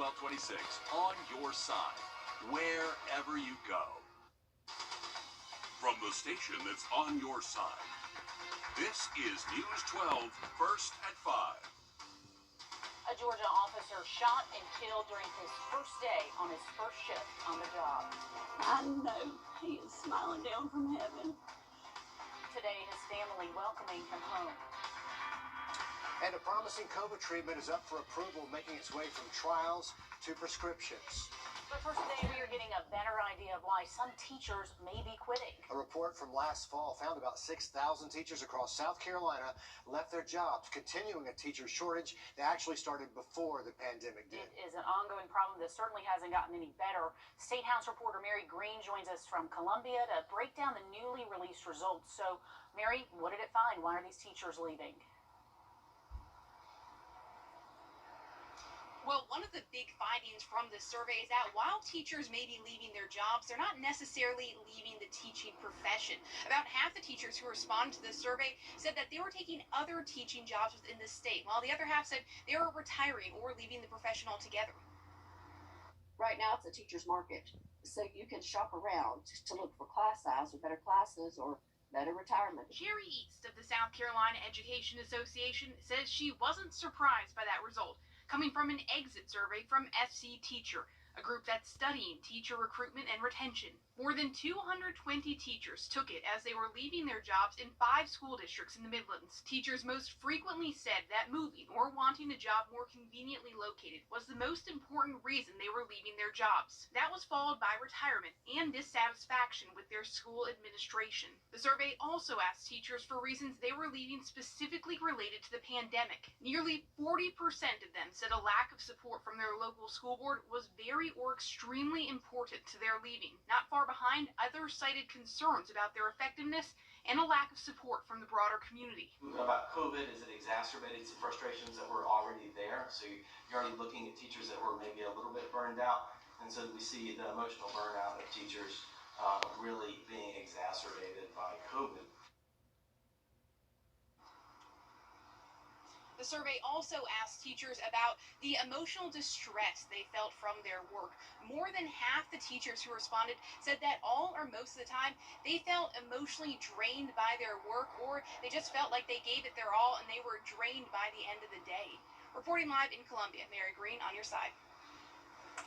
1226 on your side, wherever you go. From the station that's on your side, this is News 12, First at 5. A Georgia officer shot and killed during his first day on his first shift on the job. I know he is smiling down from heaven. Today, his family welcoming him home. And a promising COVID treatment is up for approval, making its way from trials to prescriptions. But for today, we are getting a better idea of why some teachers may be quitting. A report from last fall found about 6,000 teachers across South Carolina left their jobs, continuing a teacher shortage that actually started before the pandemic did. It is an ongoing problem that certainly hasn't gotten any better. State House reporter Mary Green joins us from Columbia to break down the newly released results. So, Mary, what did it find? Why are these teachers leaving? Well, one of the big findings from this survey is that while teachers may be leaving their jobs, they're not necessarily leaving the teaching profession. About half the teachers who responded to this survey said that they were taking other teaching jobs within the state, while the other half said they were retiring or leaving the profession altogether. Right now, it's a teacher's market, so you can shop around to look for class size or better classes or better retirement. Sherry East of the South Carolina Education Association says she wasn't surprised by that result, coming from an exit survey from FC Teacher, a group that's studying teacher recruitment and retention. More than 220 teachers took it as they were leaving their jobs in 5 school districts in the Midlands. Teachers most frequently said that moving or wanting a job more conveniently located was the most important reason they were leaving their jobs. That was followed by retirement and dissatisfaction with their school administration. The survey also asked teachers for reasons they were leaving specifically related to the pandemic. Nearly 40% of them said a lack of support from their local school board was very or extremely important to their leaving. Not far behind, others cited concerns about their effectiveness and a lack of support from the broader community. About COVID is it exacerbated some frustrations that were already there. So you're already looking at teachers that were maybe a little bit burned out. And so we see the emotional burnout of teachers really being exacerbated by COVID. The survey also asked teachers about the emotional distress they felt from their work. More than half the teachers who responded said that all or most of the time they felt emotionally drained by their work, or they just felt like they gave it their all and they were drained by the end of the day. Reporting live in Columbia, Mary Green on your side.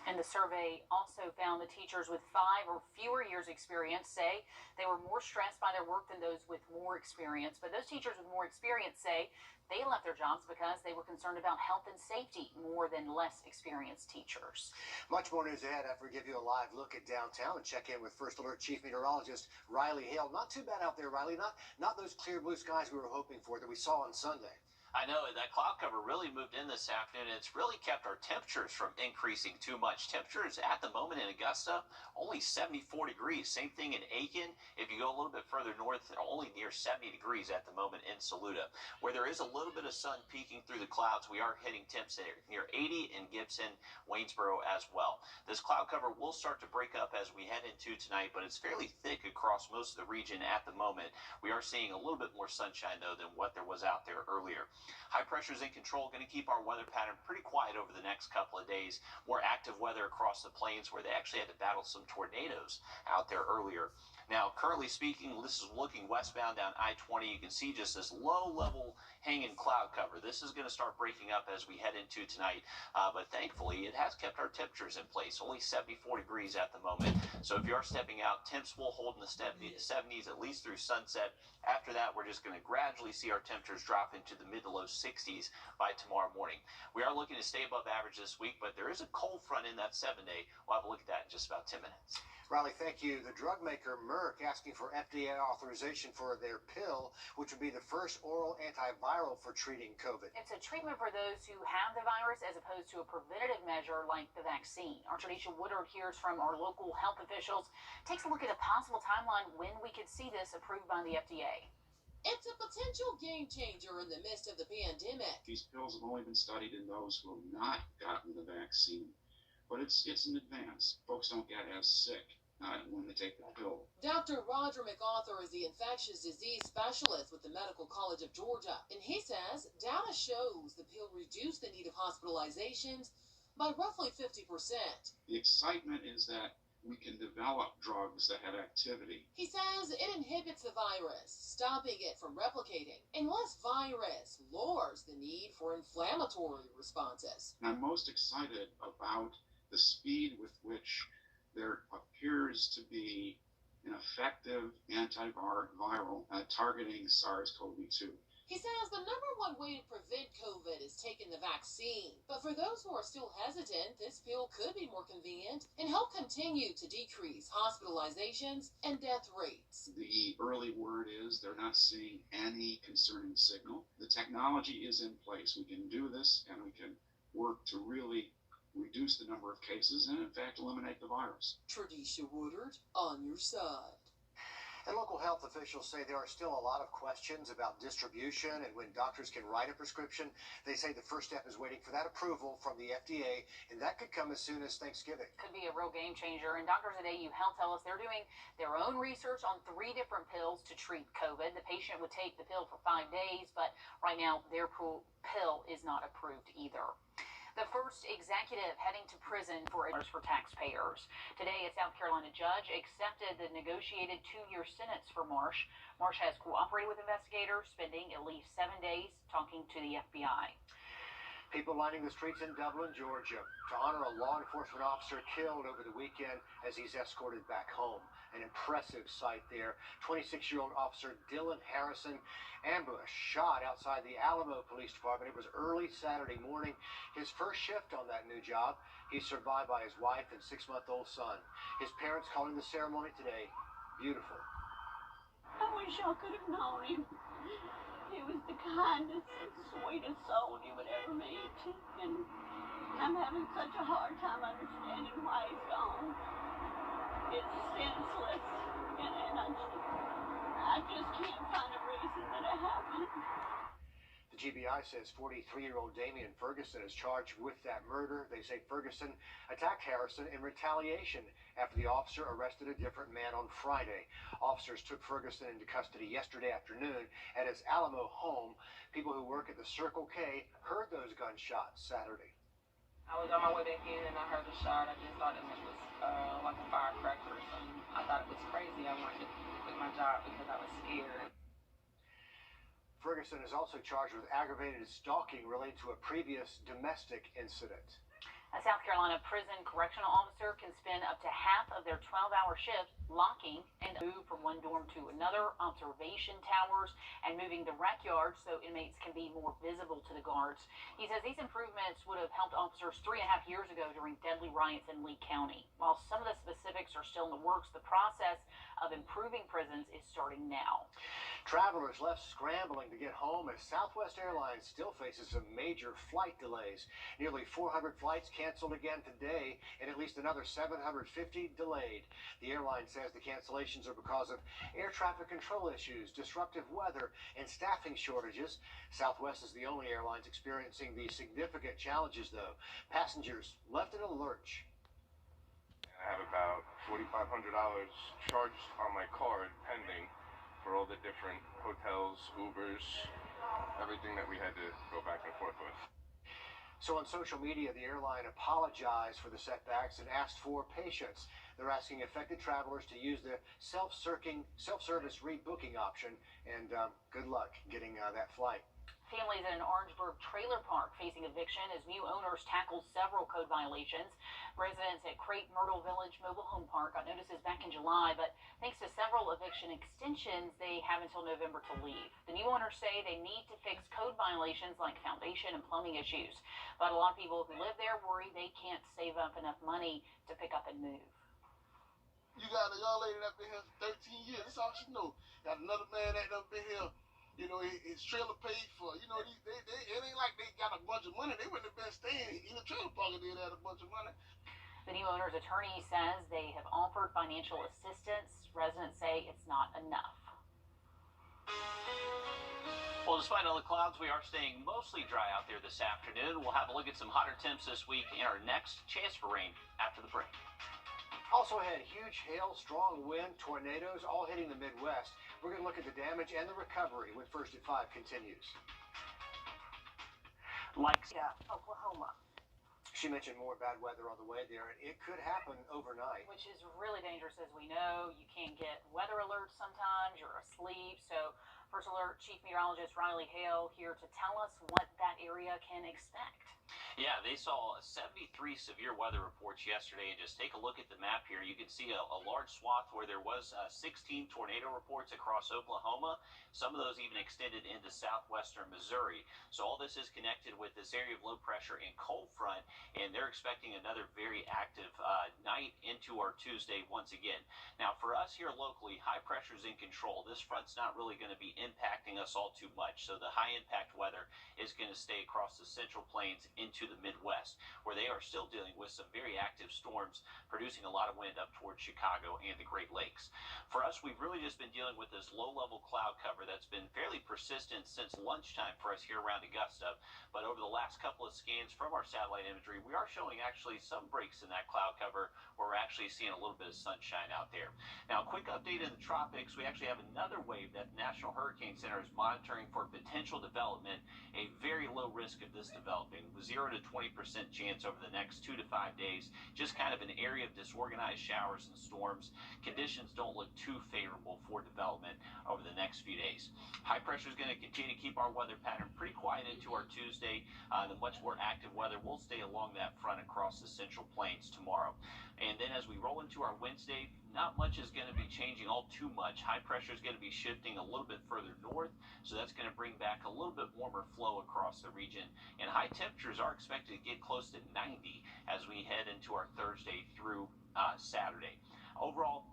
And the survey also found the teachers with 5 or fewer years experience say they were more stressed by their work than those with more experience. But those teachers with more experience say they left their jobs because they were concerned about health and safety more than less experienced teachers. Much more news ahead after we give you a live look at downtown and check in with First Alert Chief Meteorologist Riley Hale. Not too bad out there, Riley. Not those clear blue skies we were hoping for that we saw on Sunday. I know that cloud cover really moved in this afternoon. It's really kept our temperatures from increasing too much. Temperatures at the moment in Augusta, only 74 degrees. Same thing in Aiken. If you go a little bit further north, only near 70 degrees at the moment in Saluda. Where there is a little bit of sun peeking through the clouds, we are hitting temps near 80 in Gibson, Waynesboro as well. This cloud cover will start to break up as we head into tonight, but it's fairly thick across most of the region at the moment. We are seeing a little bit more sunshine, though, than what there was out there earlier. High pressure is in control, going to keep our weather pattern pretty quiet over the next couple of days. More active weather across the plains where they actually had to battle some tornadoes out there earlier. Now, currently speaking, this is looking westbound down I-20. You can see just this low-level hanging cloud cover. This is going to start breaking up as we head into tonight, but thankfully it has kept our temperatures in place. Only 74 degrees at the moment. So if you are stepping out, temps will hold in the 70s at least through sunset. After that, we're just going to gradually see our temperatures drop into the mid to low 60s by tomorrow morning. We are looking to stay above average this week, but there is a cold front in that 7-day. We'll have a look at that in just about 10 minutes. Riley, thank you. The drug maker Merck asking for FDA authorization for their pill, which would be the first oral antiviral for treating COVID. It's a treatment for those who have the virus as opposed to a preventative measure like the vaccine. Our Tanisha Woodard hears from our local health officials, takes a look at a possible timeline when we could see this approved by the FDA. It's a potential game changer in the midst of the pandemic. These pills have only been studied in those who have not gotten the vaccine, but it's an advance. Folks don't get as sick when they take the pill. Dr. Roger MacArthur is the infectious disease specialist with the Medical College of Georgia, and he says data shows the pill reduced the need of hospitalizations, by roughly 50%. The excitement is that we can develop drugs that have activity. He says it inhibits the virus, stopping it from replicating, and less virus lowers the need for inflammatory responses. And I'm most excited about the speed with which there appears to be an effective antiviral targeting SARS-CoV-2. He says the #1 way to prevent COVID is taking the vaccine. But for those who are still hesitant, this pill could be more convenient and help continue to decrease hospitalizations and death rates. The early word is they're not seeing any concerning signal. The technology is in place. We can do this, and we can work to really reduce the number of cases and, in fact, eliminate the virus. Tradisha Woodard, on your side. And local health officials say there are still a lot of questions about distribution and when doctors can write a prescription. They say the first step is waiting for that approval from the FDA, and that could come as soon as Thanksgiving. Could be a real game changer. And doctors at AU Health tell us they're doing their own research on 3 different pills to treat COVID. The patient would take the pill for 5 days, but right now their pill is not approved either. The first executive heading to prison for taxpayers. Today, a South Carolina judge accepted the negotiated 2-year sentence for Marsh. Marsh has cooperated with investigators, spending at least 7 days talking to the FBI. People lining the streets in Dublin, Georgia, to honor a law enforcement officer killed over the weekend as he's escorted back home. An impressive sight there. 26-year-old officer Dylan Harrison ambushed, shot outside the Alamo Police Department. It was early Saturday morning. His first shift on that new job. He's survived by his wife and 6-month-old son. His parents calling the ceremony today beautiful. I wish I could have known him. He was the kindest, sweetest soul you would ever meet. And I'm having such a hard time understanding why he's gone. It's senseless. And I just can't find a reason that it happened. The GBI says 43-year-old Damian Ferguson is charged with that murder. They say Ferguson attacked Harrison in retaliation after the officer arrested a different man on Friday. Officers took Ferguson into custody yesterday afternoon at his Alamo home. People who work at the Circle K heard those gunshots Saturday. I was on my way back in and I heard the shot. I just thought it was like a firecracker or something. I thought it was crazy. I wanted to quit my job because I was scared. Ferguson is also charged with aggravated stalking related to a previous domestic incident. A South Carolina prison correctional officer can spend up to half of their 12-hour shift locking and move from one dorm to another, observation towers, and moving the rec yards so inmates can be more visible to the guards. He says these improvements would have helped officers 3.5 years ago during deadly riots in Lee County. While some of the specifics are still in the works, the process of improving prisons is starting now. Travelers left scrambling to get home as Southwest Airlines still faces some major flight delays. Nearly 400 flights canceled again today and at least another 750 delayed. The airline says the cancellations are because of air traffic control issues, disruptive weather, and staffing shortages. Southwest is the only airline experiencing these significant challenges, though. Passengers left in a lurch. I have about $4,500 charged on my card pending for all the different hotels, Ubers, everything that we had to go back and forth with. So on social media, the airline apologized for the setbacks and asked for patience. They're asking affected travelers to use the self-service rebooking option, and good luck getting that flight. Families in an Orangeburg trailer park facing eviction as new owners tackle several code violations. Residents at Crate Myrtle Village Mobile Home Park got notices back in July, but thanks to several eviction extensions, they have until November to leave. The new owners say they need to fix code violations like foundation and plumbing issues, but a lot of people who live there worry they can't save up enough money to pick up and move. You got a young lady that been here for 13 years. That's all she know. Got another man that done been here. You know, his trailer paid for. You know, it ain't like they got a bunch of money. They wouldn't have been staying in the trailer park if they had a bunch of money. The new owner's attorney says they have offered financial assistance. Residents say it's not enough. Well, despite all the clouds, we are staying mostly dry out there this afternoon. We'll have a look at some hotter temps this week and our next chance for rain after the break. Also ahead, huge hail, strong wind, tornadoes, all hitting the Midwest. We're going to look at the damage and the recovery when First at 5 continues. Oklahoma. She mentioned more bad weather on the way there, and it could happen overnight. Which is really dangerous, as we know. You can't get weather alerts sometimes. You're asleep. So First Alert Chief Meteorologist Riley Hale here to tell us what that area can expect. Yeah, they saw 73 severe weather reports yesterday, and just take a look at the map here. You can see a large swath where there was 16 tornado reports across Oklahoma. Some of those even extended into southwestern Missouri. So all this is connected with this area of low pressure and cold front, and they're expecting another very active night into our Tuesday once again. Now, for us here locally, high pressure is in control. This front's not really going to be impacting us all too much. So the high impact weather is going to stay across the central plains into the Midwest, where they are still dealing with some very active storms, producing a lot of wind up towards Chicago and the Great Lakes. For us, we've really just been dealing with this low-level cloud cover that's been fairly persistent since lunchtime for us here around Augusta. But over the last couple of scans from our satellite imagery, we are showing actually some breaks in that cloud cover where we're actually seeing a little bit of sunshine out there. Now, a quick update in the tropics. We actually have another wave that the National Hurricane Center is monitoring for potential development. A very low risk of this developing, with 0 to 20% chance over the next 2 to 5 days. Just kind of an area of disorganized showers and storms. Conditions don't look too favorable for development over the next few days. High pressure is going to continue to keep our weather pattern pretty quiet into our Tuesday. The much more active weather will stay along that front across the central plains tomorrow. And then as we roll into our Wednesday, not much is going to be changing all too much. High pressure is going to be shifting a little bit further north, so that's going to bring back a little bit warmer flow across the region. And high temperatures are expected to get close to 90 as we head into our Thursday through Saturday. Overall,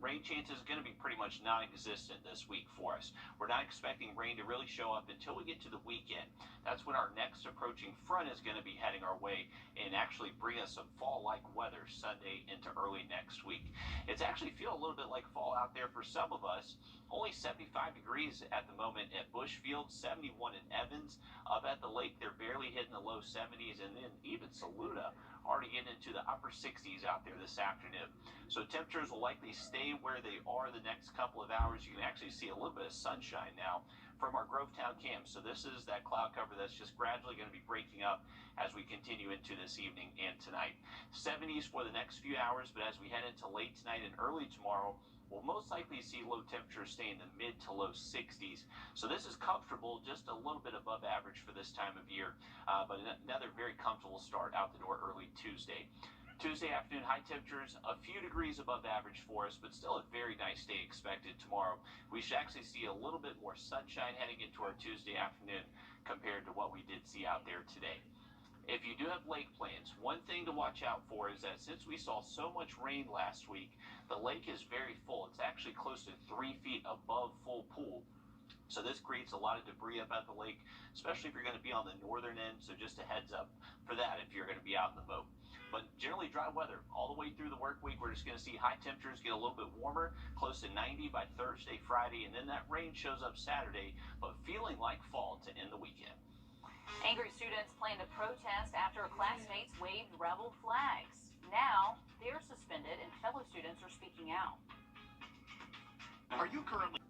rain chances are going to be pretty much non-existent this week for us. We're not expecting rain to really show up until we get to the weekend. That's when our next approaching front is going to be heading our way and actually bring us some fall-like weather Sunday into early next week. It's actually feel a little bit like fall out there for some of us. Only 75 degrees at the moment at Bushfield, 71 in Evans. Up at the lake, they're barely hitting the low 70s, and then even Saluda already getting into the upper 60s out there this afternoon. So temperatures will likely stay where they are the next couple of hours. You can actually see a little bit of sunshine now from our Grovetown camp. So this is that cloud cover that's just gradually going to be breaking up as we continue into this evening and tonight. 70s for the next few hours, but as we head into late tonight and early tomorrow, we'll most likely see low temperatures stay in the mid to low 60s. So this is comfortable, just a little bit above average for this time of year, but another very comfortable start out the door early Tuesday. Tuesday afternoon, high temperatures a few degrees above average for us, but still a very nice day expected tomorrow. We should actually see a little bit more sunshine heading into our Tuesday afternoon compared to what we did see out there today. If you do have lake plans, one thing to watch out for is that since we saw so much rain last week, the lake is very full. It's actually close to 3 feet above full pool. So this creates a lot of debris up at the lake, especially if you're going to be on the northern end. So just a heads up for that if you're going to be out in the boat. But generally dry weather all the way through the work week. We're just going to see high temperatures get a little bit warmer, close to 90 by Thursday, Friday, and then that rain shows up Saturday, but feeling like fall to end the weekend. Angry students plan to protest after classmates waved rebel flags. Now they're suspended and fellow students are speaking out. Are you currently...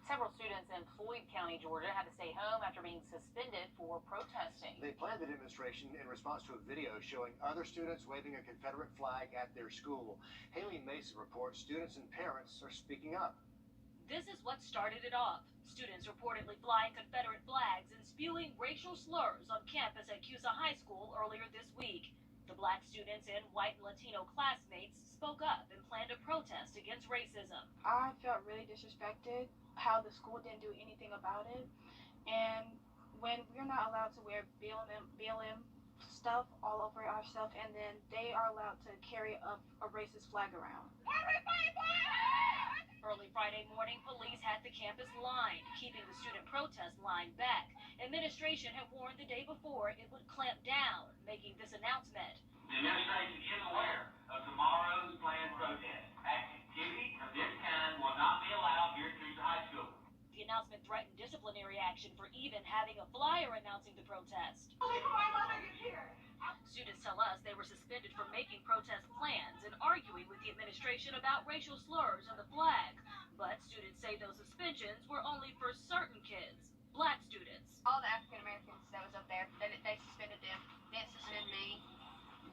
Several students in Floyd County, Georgia, had to stay home after being suspended for protesting. They planned the demonstration in response to a video showing other students waving a Confederate flag at their school. Haley Mason reports students and parents are speaking up. This is what started it off. Students reportedly flying Confederate flags and spewing racial slurs on campus at Cusah High School earlier this week. The black students and white and Latino classmates spoke up and planned a protest against racism. I felt really disrespected how the school didn't do anything about it. And when we're not allowed to wear BLM stuff all over ourselves, and then they are allowed to carry a racist flag around. Early Friday morning, police had the campus lined, keeping the student protest line back. Administration had warned the day before it would clamp down, making this announcement. The administration is aware of tomorrow's planned protest. Activity of this kind will not be allowed here at Cusah High School. The announcement threatened disciplinary action for even having a flyer announcing the protest. Students tell us they were suspended for making protest plans and arguing with the administration about racial slurs on the flag. But students say those suspensions were only for certain kids. black students. All the African Americans that was up there, they suspended them. Didn't suspend me.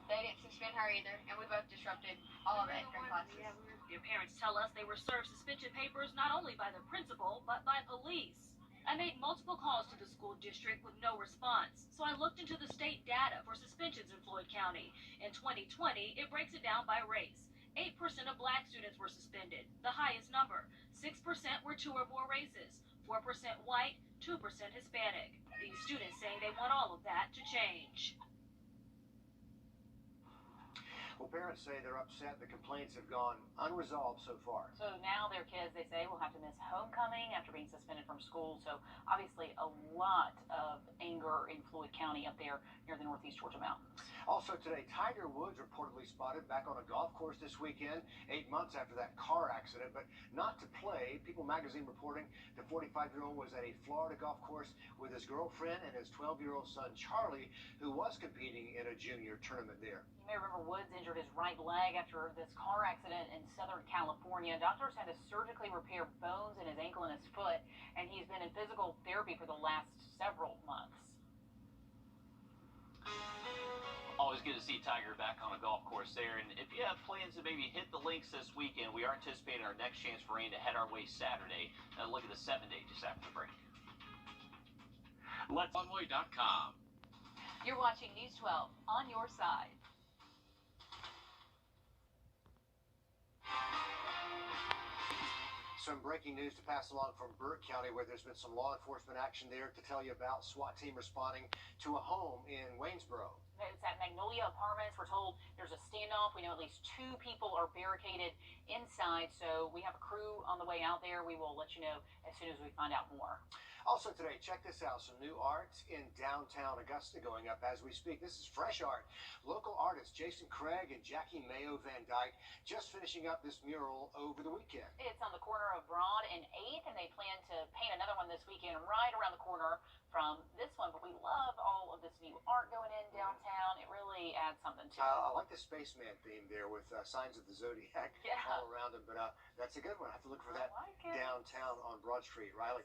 They didn't suspend her either, and we both disrupted all of the extra classes. Their parents tell us they were served suspension papers not only by the principal, but by police. I made multiple calls to the school district with no response, so I looked into the state data for suspensions in Floyd County. In 2020, it breaks it down by race. 8% of black students were suspended, the highest number. 6% were 2 or more races, 4% white, 2% Hispanic. These students saying they want all of that to change. Well, parents say they're upset the complaints have gone unresolved so far. So now their kids, they say, will have to miss homecoming after being suspended from school. So obviously a lot of anger in Floyd County up there near the northeast Georgia mountains. Also today, Tiger Woods reportedly spotted back on a golf course this weekend, 8 months after that car accident, but not to play. People magazine reporting the 45-year-old was at a Florida golf course with his girlfriend and his 12-year-old son, Charlie, who was competing in a junior tournament there. You may remember Woods injured his right leg after this car accident in Southern California. Doctors had to surgically repair bones in his ankle and his foot, and he's been in physical therapy for the last several months. Always good to see Tiger back on a golf course there. And if you have plans to maybe hit the links this weekend, we are anticipating our next chance for rain to head our way Saturday. Now look at the 7-day just after the break. Let's oneway.com. You're watching News 12 on your side. Some breaking news to pass along from Burke County, where there's been some law enforcement action there to tell you about. SWAT team responding to a home in Waynesboro. It's at Magnolia Apartments. We're told there's a standoff. We know at least 2 people are barricaded inside, so we have a crew on the way out there. We will let you know as soon as we find out more. Also today, check this out, some new art in downtown Augusta going up as we speak. This is fresh art. Local artists Jason Craig and Jackie Mayo Van Dyke just finishing up this mural over the weekend. It's on the corner of Broad and 8th, and they plan to paint another one this weekend right around the corner from this one. But we love all of this new art going in downtown. It really adds something to it. I like the spaceman theme there with signs of the Zodiac all around it, but that's a good one. I have to look for that downtown on Broad Street. Riley?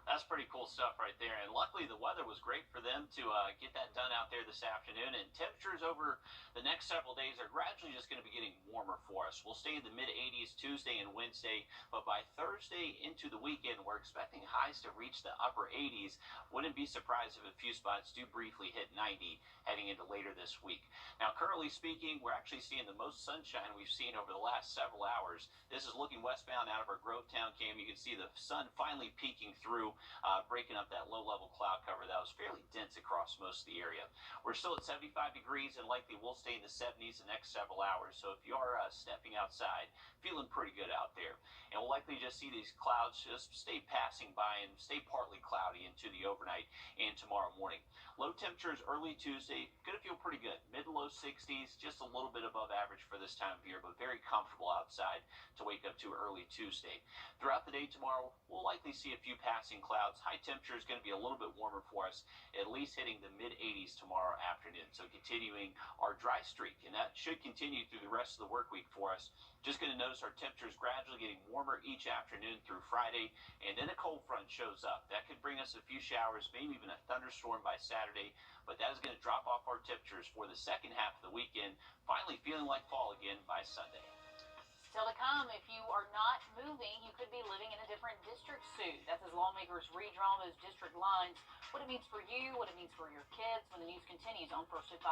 That's pretty cool stuff right there. And luckily, the weather was great for them to get that done out there this afternoon. And temperatures over the next several days are gradually just going to be getting warmer for us. We'll stay in the mid-80s Tuesday and Wednesday, but by Thursday into the weekend, we're expecting highs to reach the upper 80s. Wouldn't be surprised if a few spots do briefly hit 90 heading into later this week. Now, currently speaking, we're actually seeing the most sunshine we've seen over the last several hours. This is looking westbound out of our Grovetown cam. You can see the sun finally peeking through, breaking up that low-level cloud cover that was fairly dense across most of the area. We're still at 75 degrees and likely we'll stay in the 70s the next several hours. So if you are stepping outside, feeling pretty good out there. And we'll likely just see these clouds just stay passing by and stay partly cloudy into the overnight and tomorrow morning. Low temperatures early Tuesday, going to feel pretty good. Mid to low 60s, just a little bit above average for this time of year, but very comfortable outside to wake up to early Tuesday. Throughout the day tomorrow, we'll likely see a few passing clouds. High temperature is going to be a little bit warmer for us, at least hitting the mid-80s tomorrow afternoon. So continuing our dry streak, and that should continue through the rest of the work week for us. Just going to notice our temperatures gradually getting warmer each afternoon through Friday, and then a cold front shows up. That could bring us a few showers, maybe even a thunderstorm by Saturday, but that is going to drop off our temperatures for the second half of the weekend, finally feeling like fall again by Sunday. Still to come, if you are not moving, you could be living in a different district soon. That's as lawmakers redraw those district lines. What it means for you, what it means for your kids when the news continues on First at 5.